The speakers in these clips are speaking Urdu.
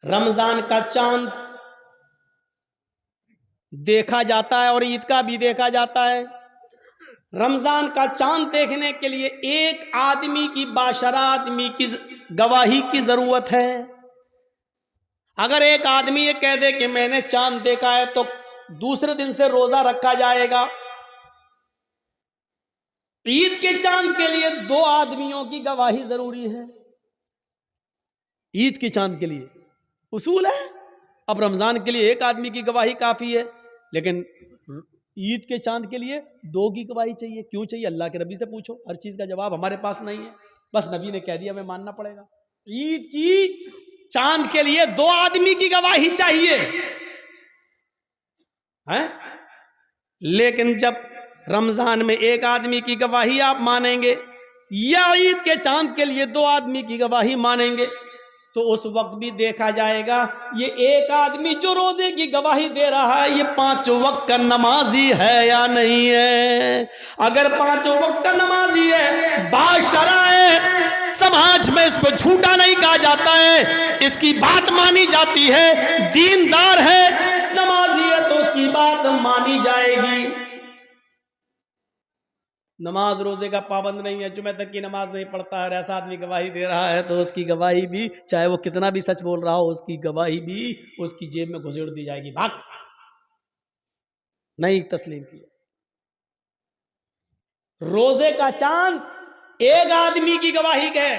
رمضان کا چاند دیکھا جاتا ہے اور عید کا بھی دیکھا جاتا ہے۔ رمضان کا چاند دیکھنے کے لیے ایک آدمی کی، باشرہ آدمی کی گواہی کی ضرورت ہے۔ اگر ایک آدمی یہ کہہ دے کہ میں نے چاند دیکھا ہے تو دوسرے دن سے روزہ رکھا جائے گا۔ عید کے چاند کے لیے 2 آدمیوں کی گواہی ضروری ہے۔ عید کے چاند کے لیے اصول ہے، اب رمضان کے لیے ایک آدمی کی گواہی کافی ہے، لیکن عید کے چاند کے لیے 2 کی گواہی چاہیے۔ کیوں چاہیے؟ اللہ کے نبی سے پوچھو، ہر چیز کا جواب ہمارے پاس نہیں ہے، بس نبی نے کہہ دیا ہمیں ماننا پڑے گا۔ عید کی چاند کے لیے 2 آدمی کی گواہی چاہیے، لیکن جب رمضان میں ایک آدمی کی گواہی آپ مانیں گے یا عید کے چاند کے لیے 2 آدمی کی گواہی مانیں گے تو اس وقت بھی دیکھا جائے گا یہ ایک آدمی جو روزے کی گواہی دے رہا ہے یہ 5 وقت کا نمازی ہے یا نہیں ہے۔ اگر 5 وقت کا نمازی ہے، باشرع ہے، سماج میں اس کو جھوٹا نہیں کہا جاتا ہے، اس کی بات مانی جاتی ہے، دیندار ہے، نمازی ہے تو اس کی بات مانی جائے گی۔ نماز روزے کا پابند نہیں ہے، جمعہ تک کی نماز نہیں پڑھتا ہے، ایسا آدمی گواہی دے رہا ہے تو اس کی گواہی بھی، چاہے وہ کتنا بھی سچ بول رہا ہو، اس کی گواہی بھی اس کی جیب میں گھسیڑ دی جائے گی، بھاگ، نہیں تسلیم کیا۔ روزے کا چاند ایک آدمی کی گواہی ہے،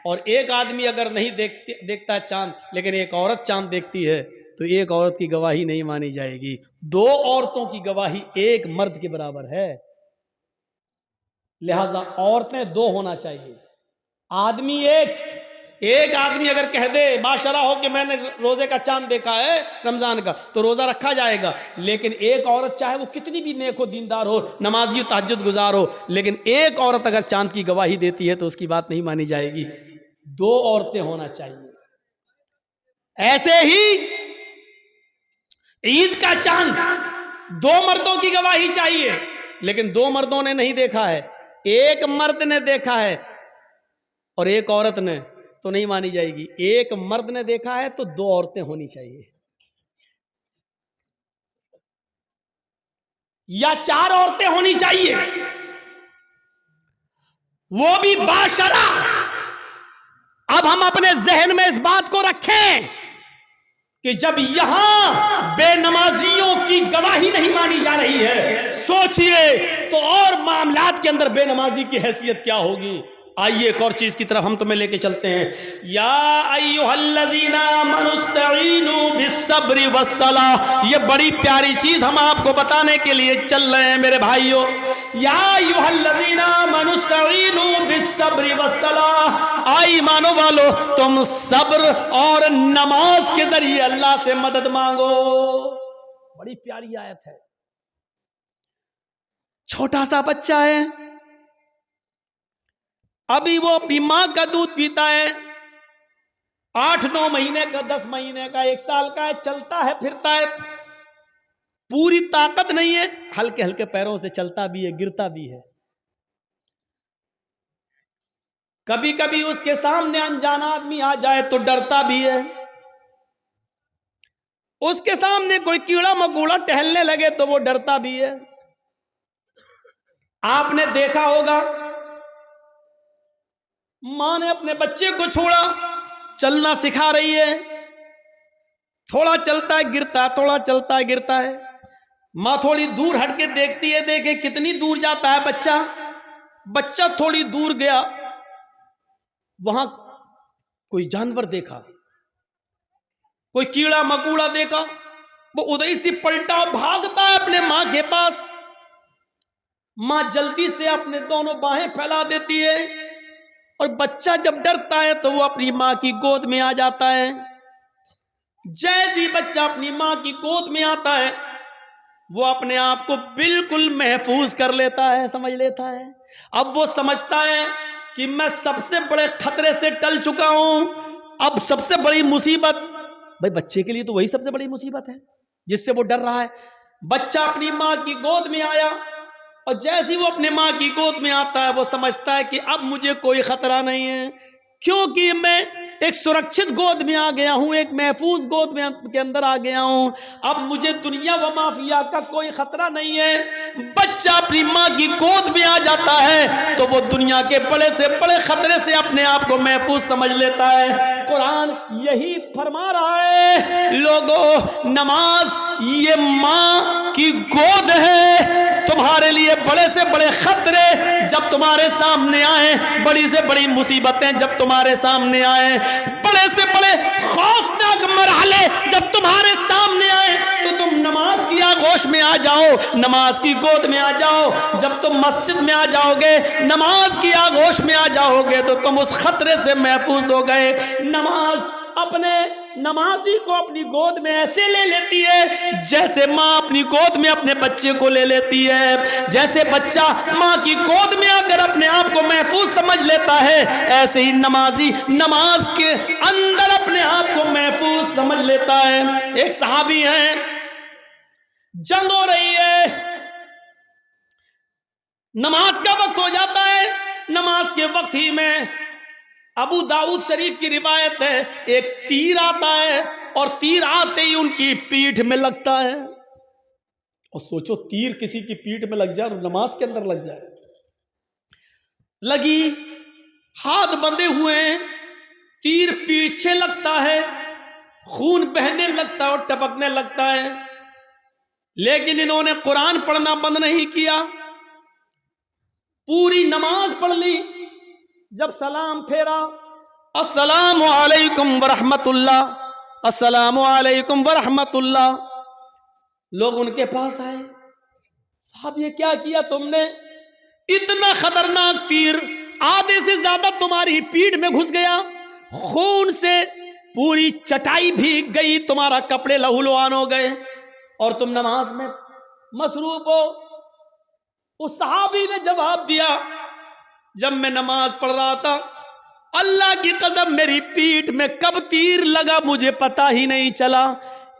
اور ایک آدمی اگر نہیں دیکھتا چاند لیکن ایک عورت چاند دیکھتی ہے تو ایک عورت کی گواہی نہیں مانی جائے گی۔ 2 عورتوں کی گواہی ایک مرد کے برابر ہے، لہذا عورتیں 2 ہونا چاہیے، آدمی ایک آدمی اگر کہہ دے باشرہ ہو کہ میں نے روزے کا چاند دیکھا ہے رمضان کا تو روزہ رکھا جائے گا، لیکن ایک عورت چاہے وہ کتنی بھی نیک ہو، دیندار ہو، نمازی و تہجد گزار ہو، لیکن ایک عورت اگر چاند کی گواہی دیتی ہے تو اس کی بات نہیں مانی جائے گی، 2 عورتیں ہونا چاہیے۔ ایسے ہی عید کا چاند 2 مردوں کی گواہی چاہیے، لیکن 2 مردوں نے نہیں دیکھا ہے، ایک مرد نے دیکھا ہے اور ایک عورت نے، تو نہیں مانی جائے گی۔ ایک مرد نے دیکھا ہے تو 2 عورتیں ہونی چاہیے، یا 4 عورتیں ہونی چاہیے، وہ بھی باشرع۔ اب ہم اپنے ذہن میں اس بات کو رکھیں کہ جب یہاں بے نمازیوں کی گواہی نہیں مانی جا رہی ہے، سوچئے تو اور معاملات کے اندر بے نمازی کی حیثیت کیا ہوگی۔ آئیے ایک اور چیز کی طرف ہم تمہیں لے کے چلتے ہیں۔ یا ایھا الذین آمنوا استعینوا بالصبر والصلاۃ، یہ بڑی پیاری چیز ہم آپ کو بتانے کے لیے چل رہے ہیں میرے بھائیوں۔ یا ایھا الذین آمنوا استعینوا بالصبر والصلاۃ، ایمانو والو تم صبر اور نماز کے ذریعے اللہ سے مدد مانگو۔ بڑی پیاری آیت ہے۔ چھوٹا سا بچہ ہے، ابھی وہ اپنی ماں کا دودھ پیتا ہے، 8-9 مہینے کا، 10 مہینے کا، 1 سال کا ہے، چلتا ہے، پھرتا ہے، پوری طاقت نہیں ہے، ہلکے ہلکے پیروں سے چلتا بھی ہے، گرتا بھی ہے۔ کبھی کبھی اس کے سامنے انجان آدمی آ جائے تو ڈرتا بھی ہے، اس کے سامنے کوئی کیڑا مکوڑا ٹہلنے لگے تو وہ ڈرتا بھی ہے۔ آپ نے دیکھا ہوگا ماں نے اپنے بچے کو چھوڑا، چلنا سکھا رہی ہے، تھوڑا چلتا ہے گرتا ہے، تھوڑا چلتا ہے گرتا ہے، ماں تھوڑی دور ہٹ کے دیکھتی ہے، دیکھے کتنی دور جاتا ہے بچہ۔ بچہ تھوڑی دور گیا، وہاں کوئی جانور دیکھا، کوئی کیڑا مکوڑا دیکھا، وہ ادھر سے پلٹا، بھاگتا ہے اپنے ماں کے پاس۔ ماں جلدی سے اپنے دونوں باہیں پھیلا دیتی ہے، اور بچہ جب ڈرتا ہے تو وہ اپنی ماں کی گود میں آ جاتا ہے۔ جیسے بچہ اپنی ماں کی گود میں آتا ہے وہ اپنے آپ کو بالکل محفوظ کر لیتا ہے، سمجھ لیتا ہے۔ اب وہ سمجھتا ہے کہ میں سب سے بڑے خطرے سے ٹل چکا ہوں، اب سب سے بڑی مصیبت، بھائی بچے کے لیے تو وہی سب سے بڑی مصیبت ہے جس سے وہ ڈر رہا ہے۔ بچہ اپنی ماں کی گود میں آیا، اور جیسے وہ اپنے ماں کی گود میں آتا ہے وہ سمجھتا ہے کہ اب مجھے کوئی خطرہ نہیں ہے، کیونکہ میں ایک سرکشت گود میں آ گیا ہوں، ایک محفوظ گود میں کے اندر آ گیا ہوں، اب مجھے دنیا و مافیا کا کوئی خطرہ نہیں ہے۔ بچہ اپنی ماں کی گود میں آ جاتا ہے تو وہ دنیا کے بڑے سے بڑے خطرے سے اپنے آپ کو محفوظ سمجھ لیتا ہے۔ قرآن یہی فرما رہا ہے، لوگوں نماز یہ ماں کی گود ہے، تمہارے لیے بڑے سے بڑے خطرے جب تمہارے سامنے آئیں، بڑی سے بڑی مصیبتیں جب تمہارے سامنے آئیں، بڑے سے بڑے خوفناک مرحلے جب تمہارے سامنے آئیں تو تم نماز کی آغوش میں آ جاؤ، نماز کی گود میں آ جاؤ۔ جب تم مسجد میں آ جاؤ گے، نماز کی آغوش میں آ جاؤ گے تو تم اس خطرے سے محفوظ ہو گئے۔ نماز اپنے نمازی کو اپنی گود میں ایسے لے لیتی ہے جیسے ماں اپنی گود میں اپنے بچے کو لے لیتی ہے، جیسے بچہ ماں کی گود میں آ کر اپنے آپ کو محفوظ سمجھ لیتا ہے، ایسے ہی نمازی نماز کے اندر اپنے آپ کو محفوظ سمجھ لیتا ہے۔ ایک صحابی ہیں، جنگ ہو رہی ہے، نماز کا وقت ہو جاتا ہے، نماز کے وقت ہی میں ابو داؤد شریف کی روایت ہے، ایک تیر آتا ہے اور تیر آتے ہی ان کی پیٹھ میں لگتا ہے۔ اور سوچو تیر کسی کی پیٹھ میں لگ جائے اور نماز کے اندر لگ جائے، لگی، ہاتھ بندھے ہوئے ہیں، تیر پیچھے لگتا ہے، خون بہنے لگتا ہے اور ٹپکنے لگتا ہے، لیکن انہوں نے قرآن پڑھنا بند نہیں کیا، پوری نماز پڑھ لی۔ جب سلام پھیرا، السلام علیکم ورحمت اللہ، السلام علیکم ورحمت اللہ، لوگ ان کے پاس آئے، صاحب یہ کیا کیا تم نے؟ اتنا خطرناک تیر آدھے سے زیادہ تمہاری پیٹھ میں گھس گیا، خون سے پوری چٹائی بھیگ گئی، تمہارا کپڑے لہولوان ہو گئے اور تم نماز میں مصروف ہو۔ اس صحابی نے جواب دیا، جب میں نماز پڑھ رہا تھا اللہ کی قسم میری پیٹھ میں کب تیر لگا مجھے پتا ہی نہیں چلا،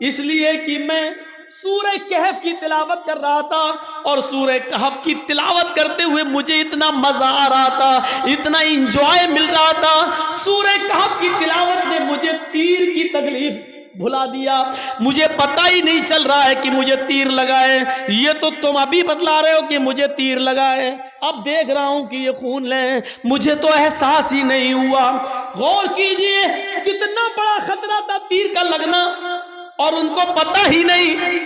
اس لیے کہ میں سورہ کہف کی تلاوت کر رہا تھا اور سورہ کہف کی تلاوت کرتے ہوئے مجھے اتنا مزہ آ رہا تھا، اتنا انجوائے مل رہا تھا، سورہ کہف کی تلاوت نے مجھے تیر کی تکلیف بھلا دیا، مجھے پتہ ہی نہیں چل رہا ہے کہ مجھے تیر لگا ہے۔ یہ تو تم ابھی بتلا رہے ہو کہ مجھے تیر لگا ہے، اب دیکھ رہا ہوں کہ یہ خون لے، مجھے تو احساس ہی نہیں ہوا۔ غور کیجئے کتنا بڑا خطرہ تھا تیر کا لگنا اور ان کو پتہ ہی نہیں،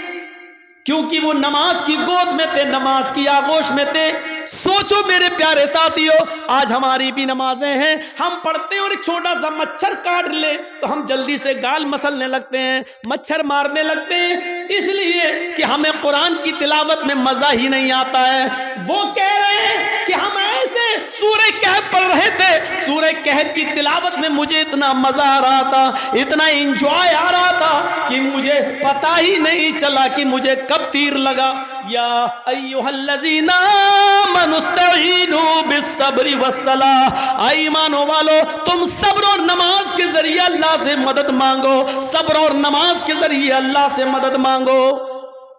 کیونکہ وہ نماز کی گود میں تھے، نماز کی آغوش میں تھے۔ سوچو میرے پیارے ساتھیو، آج ہماری بھی نمازیں ہیں، ہم پڑھتے ہیں اور ایک چھوٹا سا مچھر کاٹ لے تو ہم جلدی سے گال مسلنے لگتے ہیں، مچھر مارنے لگتے ہیں، اس لیے کہ ہمیں قرآن کی تلاوت میں مزہ ہی نہیں آتا ہے۔ وہ کہہ رہے ہیں کہ ہم ایسے سورہ کہف پڑھ رہے تھے، سورہ کہف کی تلاوت میں مجھے اتنا مزہ آ رہا تھا، اتنا انجوائے آ رہا تھا کہ مجھے پتہ ہی نہیں چلا کہ مجھے کب تیر لگا۔ یا ایھا الذین آمنوا استعینوا بالصبر والصلاۃ، اے ایمانو والو تم صبر اور نماز کے ذریعے اللہ سے مدد مانگو، صبر اور نماز کے ذریعے اللہ سے مدد مانگو،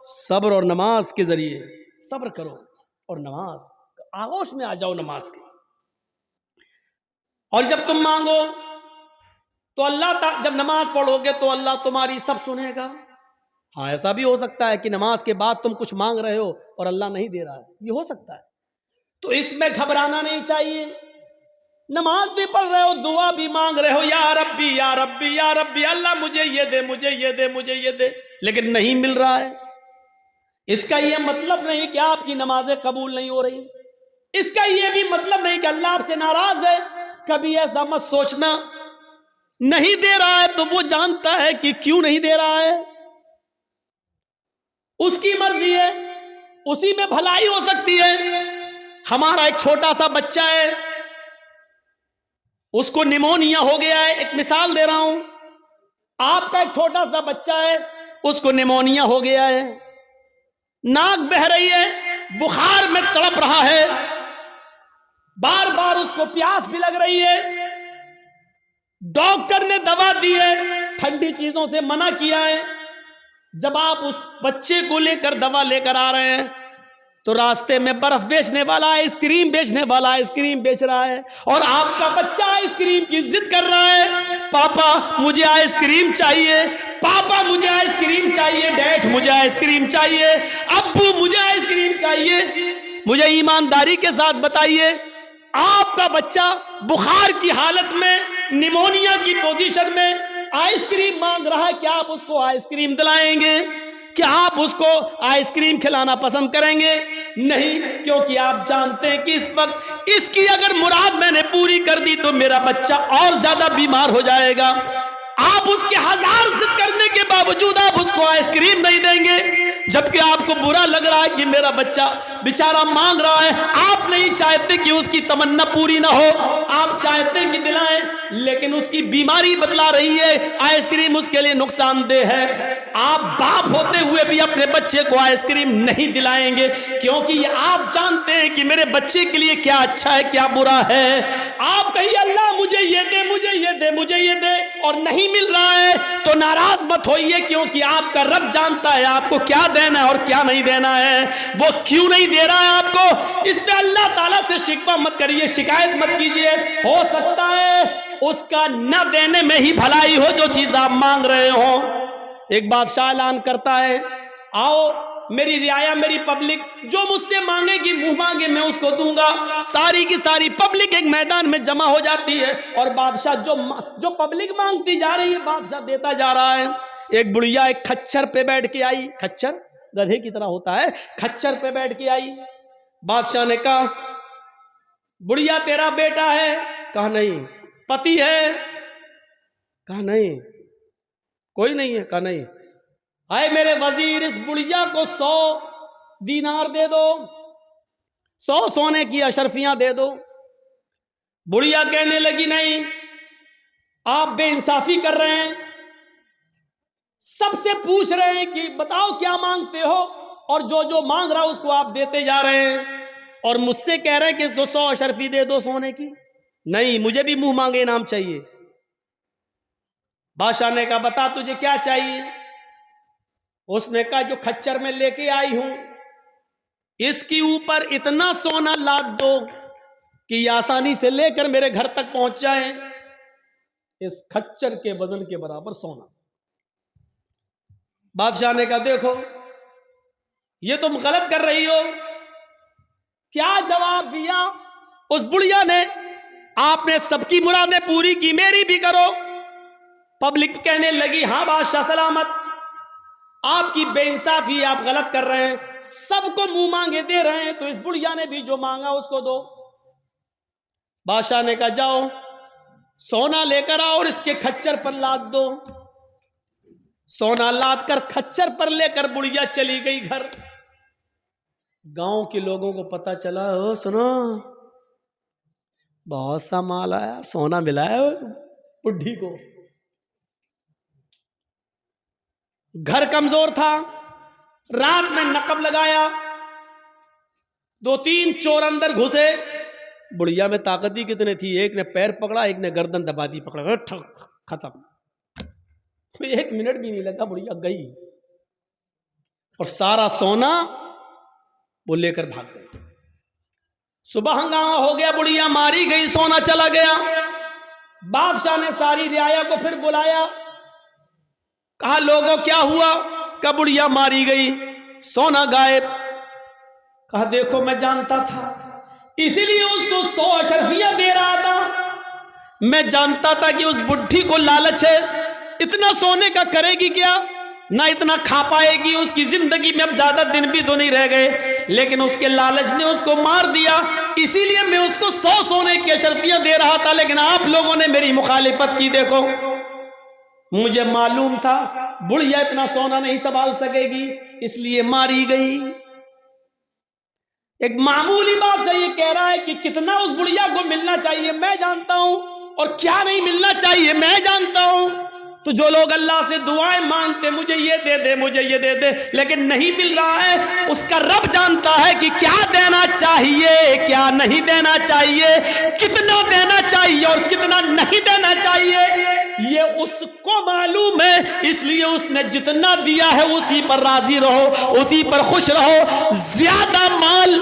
صبر اور نماز کے ذریعے صبر کرو اور نماز آغوش میں آ جاؤ نماز کے، اور جب تم مانگو تو اللہ جب نماز پڑھو گے تو اللہ تمہاری سب سنے گا۔ ہاں ایسا بھی ہو سکتا ہے کہ نماز کے بعد تم کچھ مانگ رہے ہو اور اللہ نہیں دے رہا ہے، یہ ہو سکتا ہے، تو اس میں گھبرانا نہیں چاہیے۔ نماز بھی پڑھ رہے ہو، دعا بھی مانگ رہے ہو، یا ربی یا ربی یا ربی، اللہ مجھے یہ دے، مجھے یہ دے، مجھے یہ دے، لیکن نہیں مل رہا ہے، اس کا یہ مطلب نہیں کہ آپ کی نمازیں قبول نہیں ہو رہی، اس کا یہ بھی مطلب نہیں کہ اللہ آپ سے ناراض ہے۔ کبھی ایسا مت سوچنا، نہیں دے رہا ہے تو وہ جانتا ہے کہ کیوں نہیں دے رہا ہے، اس کی مرضی ہے، اسی میں بھلائی ہو سکتی ہے۔ ہمارا ایک چھوٹا سا بچہ ہے، اس کو نیمونیا ہو گیا ہے، ایک مثال دے رہا ہوں، آپ کا ایک چھوٹا سا بچہ ہے، اس کو نیمونیا ہو گیا ہے، ناک بہہ رہی ہے، بخار میں تڑپ رہا ہے، بار بار اس کو پیاس بھی لگ رہی ہے، ڈاکٹر نے دوا دی ہے، ٹھنڈی چیزوں سے منع کیا ہے۔ جب آپ اس بچے کو لے کر دوا لے کر آ رہے ہیں تو راستے میں برف بیچنے والا آئس کریم بیچنے والا آئس کریم بیچ رہا ہے، اور آپ کا بچہ آئس کریم کی ضد کر رہا ہے، پاپا مجھے آئس کریم چاہیے، پاپا مجھے آئس کریم چاہیے، ڈیڈ مجھے آئس کریم چاہیے، ابو مجھے آئس کریم چاہیے۔ مجھے ایمانداری کے ساتھ بتائیے، آپ کا بچہ بخار کی حالت میں، نیمونیا کی پوزیشن میں آئس کریم مانگ رہا ہے، کیا آپ اس کو آئس کریم دلائیں گے؟ کیا آپ اس کو آئس کریم کھلانا پسند کریں گے؟ نہیں، کیونکہ آپ جانتے ہیں کہ اس وقت اس کی اگر مراد میں نے پوری کر دی تو میرا بچہ اور زیادہ بیمار ہو جائے گا۔ آپ اس کے 1000 ضد کرنے کے باوجود آپ اس کو آئس کریم نہیں دیں گے، جبکہ آپ کو برا لگ رہا ہے کہ میرا بچہ بیچارہ مانگ رہا ہے۔ آپ نہیں چاہتے کہ اس کی تمنا پوری نہ ہو، آپ چاہتے ہیں کہ دلائیں، لیکن اس کی بیماری بتلا رہی ہے آئس کریم اس کے لیے نقصان دہ ہے۔ آپ باپ ہوتے ہوئے بھی اپنے بچے کو آئس کریم نہیں دلائیں گے، کیونکہ یہ آپ جانتے ہیں کہ میرے بچے کے لیے کیا اچھا ہے کیا برا ہے۔ آپ کہیے اللہ مجھے یہ دے، مجھے یہ دے، مجھے یہ دے، اور نہیں مل رہا ہے تو ناراض مت ہوئیے، کیونکہ آپ کا رب جانتا ہے آپ کو کیا دینا ہے اور کیا نہیں دینا ہے، وہ کیوں نہیں دے رہا ہے آپ کو۔ اس پہ اللہ تعالیٰ سے شکوہ مت کریے، شکایت مت کیجیے، ہو سکتا ہے اس کا نہ دینے میں ہی بھلائی ہو جو چیز آپ مانگ رہے ہوں۔ ایک بادشاہ اعلان کرتا ہے، آؤ میری رعایا، میری پبلک جو مجھ سے مانگے گی، منہ مانگے میں اس کو دوں گا۔ ساری کی ساری پبلک ایک میدان میں جمع ہو جاتی ہے، اور بادشاہ جو پبلک مانگتی جا رہی ہے بادشاہ دیتا جا رہا ہے۔ ایک بڑھیا ایک کھچر پہ بیٹھ کے آئی، کھچر گدھے کی طرح ہوتا ہے، کھچر پہ بیٹھ کے آئی۔ بادشاہ نے کہا بڑھیا تیرا بیٹا ہے؟ کہا نہیں۔ پتی ہے؟ کہا نہیں۔ کوئی نہیں ہے؟ کہا نہیں۔ آئے میرے وزیر، اس بڑھیا کو 100 دینار دے دو، 100 سونے کی اشرفیاں دے دو۔ بڑھیا کہنے لگی نہیں، آپ بے انصافی کر رہے ہیں، سب سے پوچھ رہے ہیں کہ بتاؤ کیا مانگتے ہو، اور جو جو مانگ رہا اس کو آپ دیتے جا رہے ہیں، اور مجھ سے کہہ رہے ہیں کہ 200 اشرفی دے دو سونے کی۔ نہیں، مجھے بھی منہ مانگے انعام چاہیے۔ بادشاہ نے کہا بتا تجھے کیا چاہیے؟ اس نے کہا جو کھچر میں لے کے آئی ہوں اس کی اوپر اتنا سونا لاد دو کہ یہ آسانی سے لے کر میرے گھر تک پہنچ جائے، اس کھچر کے وزن کے برابر سونا۔ بادشاہ نے کہا دیکھو یہ تم غلط کر رہی ہو۔ کیا جواب دیا اس بڑھیا نے؟ آپ نے سب کی مرادیں پوری کی، میری بھی کرو۔ پبلک کہنے لگی ہاں بادشاہ سلامت، آپ کی بے انصافی، آپ غلط کر رہے ہیں، سب کو منہ مانگے دے رہے ہیں، تو اس بڑھیا نے بھی جو مانگا اس کو دو۔ بادشاہ نے کہا جاؤ سونا لے کر آؤ اور اس کے کھچر پر لاد دو۔ سونا لاد کر کھچر پر لے کر بڑھیا چلی گئی گھر۔ گاؤں کے لوگوں کو پتا چلا، او سنو بہت سا مال آیا، سونا ملا ہے بڈھی کو۔ گھر کمزور تھا، رات میں نقب لگایا، 2-3 چور اندر گھسے۔ بڑھیا میں طاقت ہی کتنے تھی، ایک نے پیر پکڑا، ایک نے گردن دبا دی، پکڑا ختم۔ 1 منٹ بھی نہیں لگا، بڑھیا گئی اور سارا سونا وہ لے کر بھاگ گئی۔ صبح ہنگامہ ہو گیا، بڑھیا ماری گئی، سونا چلا گیا۔ بادشاہ نے ساری رعایا کو پھر بلایا، کہا لوگوں کیا ہوا؟ کہا بڑھیا ماری گئی، سونا غائب۔ کہا دیکھو میں جانتا تھا، اسی لیے اس کو 100 اشرفیاں دے رہا تھا، میں جانتا تھا کہ اس بڈھی کو لالچ ہے، اتنا سونے کا کرے گی کیا، نہ اتنا کھا پائے گی، اس کی زندگی میں اب زیادہ دن بھی تو نہیں رہ گئے، لیکن اس کے لالچ نے اس کو مار دیا، اسی لیے میں اس کو 100 سونے کی اشرفیاں دے رہا تھا، لیکن آپ لوگوں نے میری مخالفت کی۔ دیکھو مجھے معلوم تھا بڑھیا اتنا سونا نہیں سنبھال سکے گی، اس لیے ماری گئی۔ ایک معمولی بات سے یہ کہہ رہا ہے کہ کتنا اس بڑھیا کو ملنا چاہیے میں جانتا ہوں، اور کیا نہیں ملنا چاہیے میں جانتا ہوں، تو جو لوگ اللہ سے دعائیں مانگتے مجھے یہ دے دے مجھے یہ دے دے لیکن نہیں مل رہا ہے، اس کا رب جانتا ہے کہ کیا دینا چاہیے کیا نہیں دینا چاہیے، کتنا دینا چاہیے اور کتنا نہیں دینا چاہیے، یہ اس کو معلوم ہے، اس لیے اس نے جتنا دیا ہے اسی پر راضی رہو، اسی پر خوش رہو۔ زیادہ مال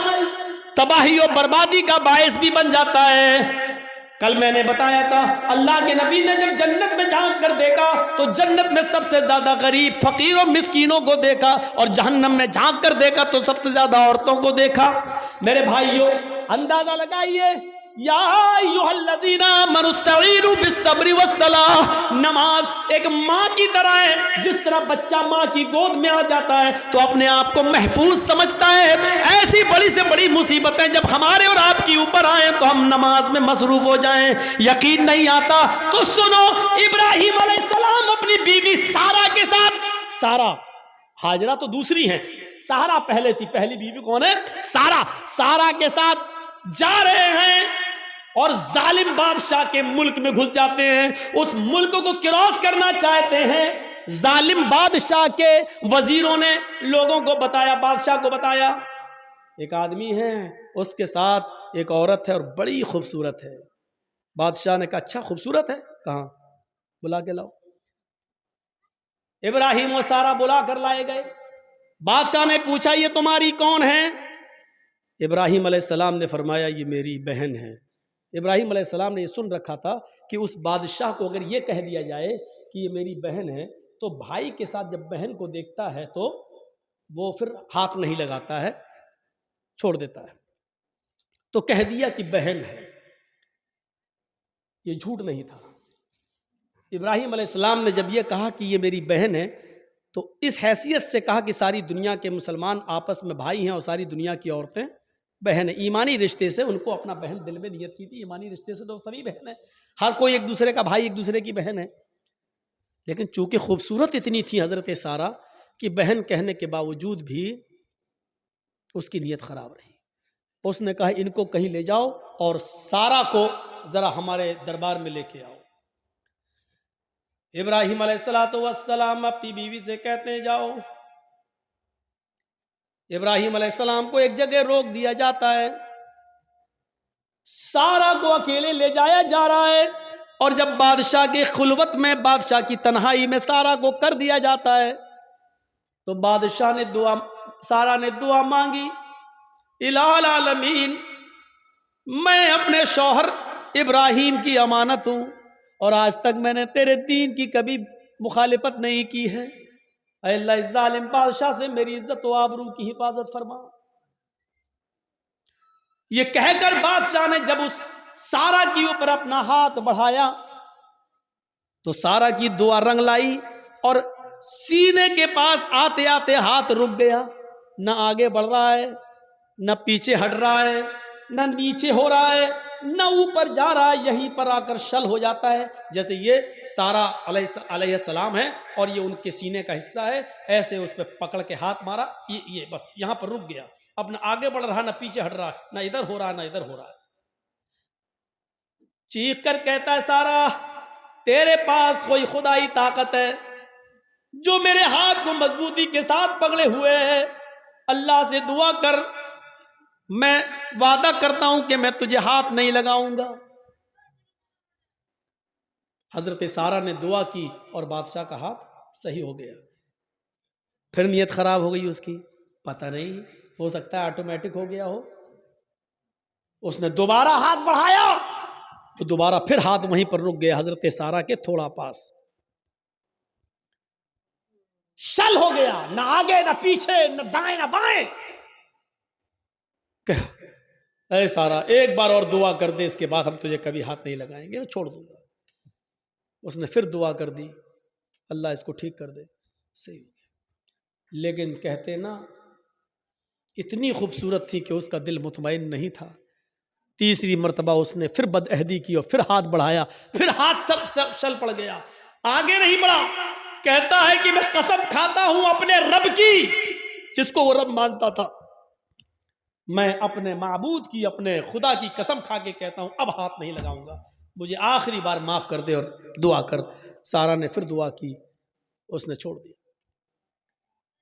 تباہی و بربادی کا باعث بھی بن جاتا ہے۔ کل میں نے بتایا تھا اللہ کے نبی نے جب جنت میں جھانک کر دیکھا تو جنت میں سب سے زیادہ غریب فقیر و مسکینوں کو دیکھا، اور جہنم میں جھانک کر دیکھا تو سب سے زیادہ عورتوں کو دیکھا۔ میرے بھائیوں اندازہ لگائیے، یا ایھا الذین آمنوا استعینوا بالصبر والصلاۃ، نماز ایک ماں کی طرح ہے، جس طرح بچہ ماں کی گود میں آ جاتا ہے تو اپنے آپ کو محفوظ سمجھتا ہے، ایسی بڑی سے بڑی مصیبتیں جب ہمارے اور آپ کی اوپر آئیں تو ہم نماز میں مصروف ہو جائیں، یقین نہیں آتا تو سنو، ابراہیم علیہ السلام اپنی بیوی سارہ کے ساتھ، سارہ ہاجرہ تو دوسری ہیں، سارہ پہلے تھی، پہلی بیوی کون ہے؟ سارہ کے ساتھ جا رہے ہیں اور ظالم بادشاہ کے ملک میں گھس جاتے ہیں، اس ملک کو کراس کرنا چاہتے ہیں۔ ظالم بادشاہ کے وزیروں نے لوگوں کو بتایا، بادشاہ کو بتایا ایک آدمی ہے، اس کے ساتھ ایک عورت ہے اور بڑی خوبصورت ہے۔ بادشاہ نے کہا اچھا خوبصورت ہے، کہاں؟ بلا کے لاؤ۔ ابراہیم و سارہ بلا کر لائے گئے۔ بادشاہ نے پوچھا یہ تمہاری کون ہے؟ ابراہیم علیہ السلام نے فرمایا یہ میری بہن ہے۔ ابراہیم علیہ السلام نے یہ سن رکھا تھا کہ اس بادشاہ کو اگر یہ کہہ دیا جائے کہ یہ میری بہن ہے تو بھائی کے ساتھ جب بہن کو دیکھتا ہے تو وہ پھر ہاتھ نہیں لگاتا ہے، چھوڑ دیتا ہے، تو کہہ دیا کہ بہن ہے، یہ جھوٹ نہیں تھا۔ ابراہیم علیہ السلام نے جب یہ کہا کہ یہ میری بہن ہے تو اس حیثیت سے کہا کہ ساری دنیا کے مسلمان آپس میں بھائی ہیں اور ساری دنیا کی عورتیں بہن ہیں، ایمانی رشتے سے ان کو اپنا بہن دل میں نیت کی تھی، ایمانی رشتے سے تو سبھی بہن ہیں، ہر کوئی ایک دوسرے کا بھائی ایک دوسرے کی بہن ہے، لیکن چونکہ خوبصورت اتنی تھی حضرت سارہ کہ بہن کہنے کے باوجود بھی اس کی نیت خراب رہی۔ اس نے کہا ان کو کہیں لے جاؤ اور سارہ کو ذرا ہمارے دربار میں لے کے آؤ۔ ابراہیم علیہ السلام اپنی بیوی سے کہتے ہیں جاؤ۔ ابراہیم علیہ السلام کو ایک جگہ روک دیا جاتا ہے، سارہ کو اکیلے لے جایا جا رہا ہے، اور جب بادشاہ کی خلوت میں، بادشاہ کی تنہائی میں سارہ کو کر دیا جاتا ہے تو بادشاہ نے سارہ نے دعا مانگی، الہ العالمین میں اپنے شوہر ابراہیم کی امانت ہوں اور آج تک میں نے تیرے دین کی کبھی مخالفت نہیں کی ہے، اے اللہ اس ظالم بادشاہ سے میری عزت و آبرو کی حفاظت فرما۔ یہ کہہ کر بادشاہ نے جب اس سارہ کی اوپر اپنا ہاتھ بڑھایا تو سارہ کی دعا رنگ لائی اور سینے کے پاس آتے آتے ہاتھ رک گیا، نہ آگے بڑھ رہا ہے، نہ پیچھے ہٹ رہا ہے، نہ نیچے ہو رہا ہے، نہ اوپر جا رہا ہے، یہیں پر آ کر شل ہو جاتا ہے، جیسے یہ سارہ علیہ السلام ہے اور یہ ان کے سینے کا حصہ ہے، ایسے اس پہ پکڑ کے ہاتھ مارا، یہ بس یہاں پر رک گیا، اب نہ آگے بڑھ رہا، نہ پیچھے ہٹ رہا، نہ ادھر ہو رہا نہ ادھر ہو رہا۔ چیخ کر کہتا ہے سارہ تیرے پاس کوئی خدائی طاقت ہے جو میرے ہاتھ کو مضبوطی کے ساتھ پکڑے ہوئے ہے، اللہ سے دعا کر، میں وعدہ کرتا ہوں کہ میں تجھے ہاتھ نہیں لگاؤں گا۔ حضرت سارہ نے دعا کی اور بادشاہ کا ہاتھ صحیح ہو گیا۔ پھر نیت خراب ہو گئی اس کی، پتہ نہیں، ہو سکتا ہے آٹومیٹک ہو گیا ہو۔ اس نے دوبارہ ہاتھ بڑھایا تو دوبارہ پھر ہاتھ وہیں پر رک گیا، حضرت سارہ کے تھوڑا پاس، شل ہو گیا، نہ آگے نہ پیچھے، نہ دائیں نہ بائیں۔ اے سارہ ایک بار اور دعا کر دے، اس کے بعد ہم تجھے کبھی ہاتھ نہیں لگائیں گے، میں چھوڑ دوں گا۔ اس نے پھر دعا کر دی، اللہ اس کو ٹھیک کر دے، صحیح ہو گیا۔ لیکن کہتے نا اتنی خوبصورت تھی کہ اس کا دل مطمئن نہیں تھا۔ تیسری مرتبہ اس نے پھر بدعہدی کی اور پھر ہاتھ بڑھایا، پھر ہاتھ شل پڑ گیا، آگے نہیں بڑھا۔ کہتا ہے کہ میں قسم کھاتا ہوں اپنے رب کی، جس کو وہ رب مانتا تھا، میں اپنے معبود کی، اپنے خدا کی قسم کھا کے کہتا ہوں اب ہاتھ نہیں لگاؤں گا۔ مجھے آخری بار معاف کر دے اور دعا کر. سارا نے پھر دعا کی, اس نے چھوڑ دیا.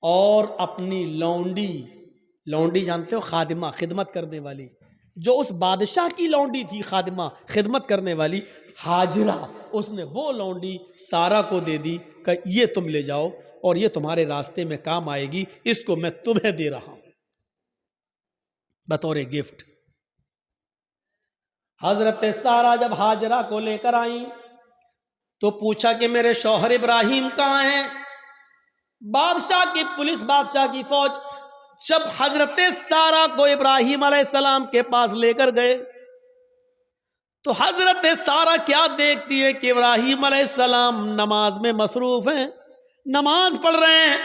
اور اپنی لونڈی جانتے ہو, خادمہ, خدمت کرنے والی, جو اس بادشاہ کی لونڈی تھی, خادمہ, خدمت کرنے والی, ہاجرہ, اس نے وہ لونڈی سارا کو دے دی کہ یہ تم لے جاؤ اور یہ تمہارے راستے میں کام آئے گی, اس کو میں تمہیں دے رہا ہوں بطور گفٹ. حضرت سارا جب ہاجرہ کو لے کر آئیں تو پوچھا کہ میرے شوہر ابراہیم کہاں ہیں؟ بادشاہ کی پولیس, بادشاہ کی فوج جب حضرت سارا کو ابراہیم علیہ السلام کے پاس لے کر گئے تو حضرت سارا کیا دیکھتی ہے کہ ابراہیم علیہ السلام نماز میں مصروف ہیں, نماز پڑھ رہے ہیں.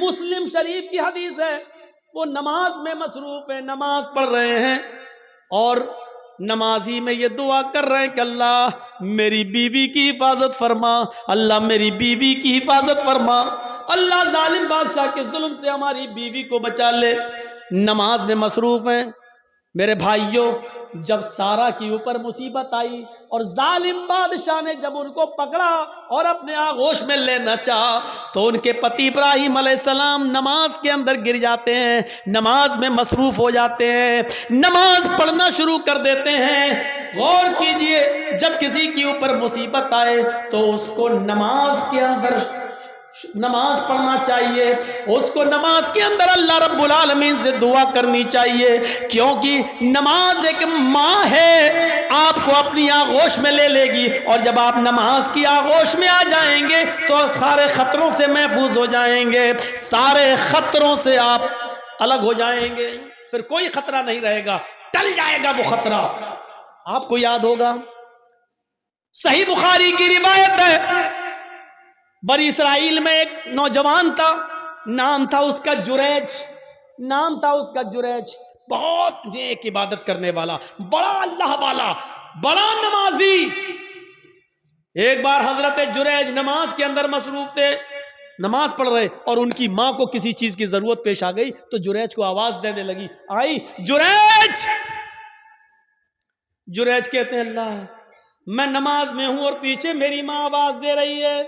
مسلم شریف کی حدیث ہے, وہ نماز میں مصروف ہیں, نماز پڑھ رہے ہیں اور نمازی میں یہ دعا کر رہے ہیں کہ اللہ میری بیوی کی حفاظت فرما, اللہ میری بیوی کی حفاظت فرما, اللہ ظالم بادشاہ کے ظلم سے ہماری بیوی کو بچا لے. نماز میں مصروف ہیں. میرے بھائیوں, جب سارا کے اوپر مصیبت آئی اور ظالم بادشاہ نے جب ان کو پکڑا اور اپنے آغوش میں لینا چاہا تو ان کے پتی ابراہیم علیہ السلام نماز کے اندر گر جاتے ہیں, نماز میں مصروف ہو جاتے ہیں, نماز پڑھنا شروع کر دیتے ہیں. غور کیجئے, جب کسی کے اوپر مصیبت آئے تو اس کو نماز کے اندر نماز پڑھنا چاہیے, اس کو نماز کے اندر اللہ رب العالمین سے دعا کرنی چاہیے, کیونکہ نماز ایک ماں ہے, آپ کو اپنی آغوش میں لے لے گی, اور جب آپ نماز کی آغوش میں آ جائیں گے تو سارے خطروں سے محفوظ ہو جائیں گے, سارے خطروں سے آپ الگ ہو جائیں گے, پھر کوئی خطرہ نہیں رہے گا, ٹل جائے گا وہ خطرہ. آپ کو یاد ہوگا صحیح بخاری کی روایت ہے, بنی اسرائیل میں ایک نوجوان تھا, نام تھا اس کا جریج, بہت نیک عبادت کرنے والا, بڑا اللہ والا, بڑا نمازی. ایک بار حضرت جریج نماز کے اندر مصروف تھے, نماز پڑھ رہے, اور ان کی ماں کو کسی چیز کی ضرورت پیش آ گئی تو جریج کو آواز دینے لگی, آئی جریج. جریج کہتے ہیں اللہ میں نماز میں ہوں اور پیچھے میری ماں آواز دے رہی ہے.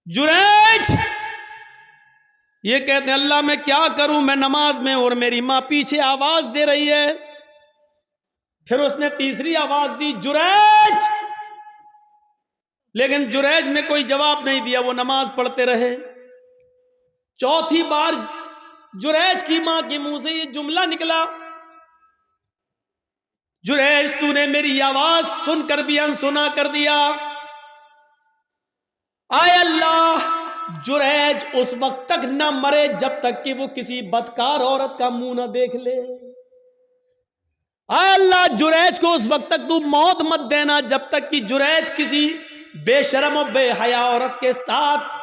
جریج یہ کہتے ہیں اللہ میں کیا کروں, میں نماز میں اور میری ماں پیچھے آواز دے رہی ہے. پھر اس نے تیسری آواز دی, جریج, لیکن جریج نے کوئی جواب نہیں دیا, وہ نماز پڑھتے رہے. چوتھی بار جریج کی ماں کے منہ سے یہ جملہ نکلا, جریج تو نے میری آواز سن کر بھی انسنا کر دیا. آئے اللہ, جریج اس وقت تک نہ مرے جب تک کہ وہ کسی بدکار عورت کا منہ نہ دیکھ لے. آئے اللہ, جریج کو اس وقت تک تو موت مت دینا جب تک کہ جریج کسی بے شرم و بے حیا عورت کے ساتھ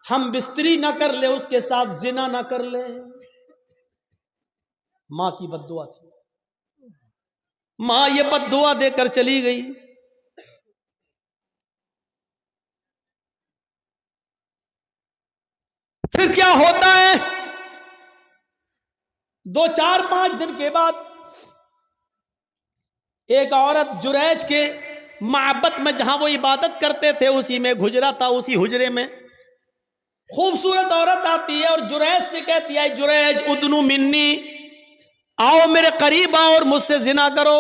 ہم بستری نہ کر لے, اس کے ساتھ زنا نہ کر لے. ماں کی بد دعا تھی, ماں یہ بد دعا دے کر چلی گئی. پھر کیا ہوتا ہے, 2-4-5 دن کے بعد ایک عورت جریج کے معبد میں جہاں وہ عبادت کرتے تھے اسی میں گھجرا تھا, اسی حجرے میں خوبصورت عورت آتی ہے اور جریج سے کہتی ہے, جریج ادنو منی, آؤ میرے قریب آؤ اور مجھ سے زنا کرو.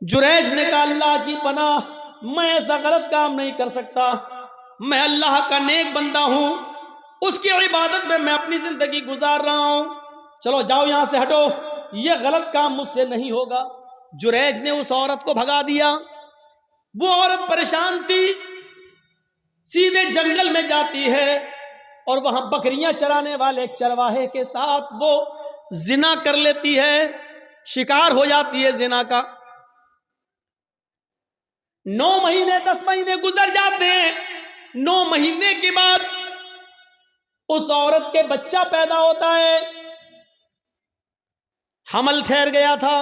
جریج نے کہا اللہ کی پناہ, میں ایسا غلط کام نہیں کر سکتا, میں اللہ کا نیک بندہ ہوں, اس کی عبادت میں اپنی زندگی گزار رہا ہوں, چلو جاؤ یہاں سے ہٹو, یہ غلط کام مجھ سے نہیں ہوگا. جریج نے اس عورت کو بھگا دیا. وہ عورت پریشان تھی, سیدھے جنگل میں جاتی ہے اور وہاں بکریاں چرانے والے ایک چرواہے کے ساتھ وہ زنا کر لیتی ہے, شکار ہو جاتی ہے زنا کا. 9 مہینے 10 مہینے گزر جاتے ہیں. 9 مہینے کے بعد اس عورت کے بچہ پیدا ہوتا ہے, حمل ٹھہر گیا تھا.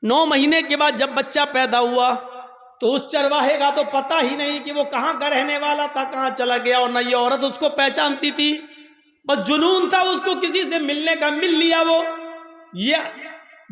9 مہینے کے بعد جب بچہ پیدا ہوا تو اس چرواہے کا تو پتہ ہی نہیں کہ وہ کہاں کا رہنے والا تھا, کہاں چلا گیا, اور نہ یہ عورت اس کو پہچانتی تھی. بس جنون تھا اس کو کسی سے ملنے کا, مل لیا وہ. یہ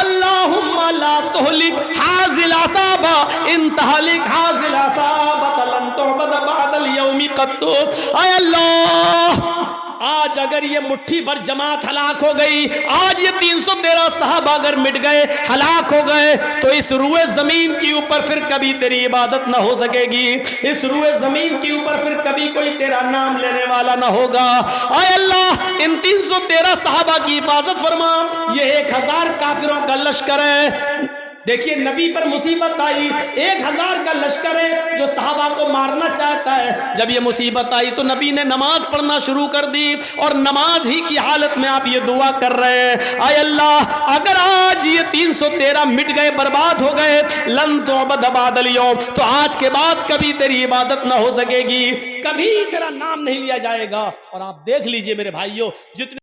اللہم لا تہلک حاذل عصابہ ان تہلک حاذل عصابہ لن تعبد بعد اليوم قط. اے اللہ آج اگر یہ مٹھی بھر جماعت ہلاک ہو گئی, آج یہ 313 صحابہ اگر مٹ گئے, ہلاک ہو گئے, تو اس روئے زمین کے اوپر پھر کبھی تیری عبادت نہ ہو سکے گی, اس روئے زمین کے اوپر پھر کبھی کوئی تیرا نام لینے والا نہ ہوگا. اے اللہ ان 313 صحابہ کی حفاظت فرما. یہ 1000 کافروں کا لشکر ہے. دیکھیے نبی پر مصیبت آئی, 1000 کا لشکر ہے جو صحابہ کو مارنا چاہتا ہے. جب یہ مصیبت آئی تو نبی نے نماز پڑھنا شروع کر دی, اور نماز ہی کی حالت میں آپ یہ دعا کر رہے ہیں, اے اللہ اگر آج یہ 313 مٹ گئے, برباد ہو گئے, لن تعبد بعد اليوم, تو آج کے بعد کبھی تیری عبادت نہ ہو سکے گی, کبھی تیرا نام نہیں لیا جائے گا. اور آپ دیکھ لیجئے میرے بھائیوں, جتنے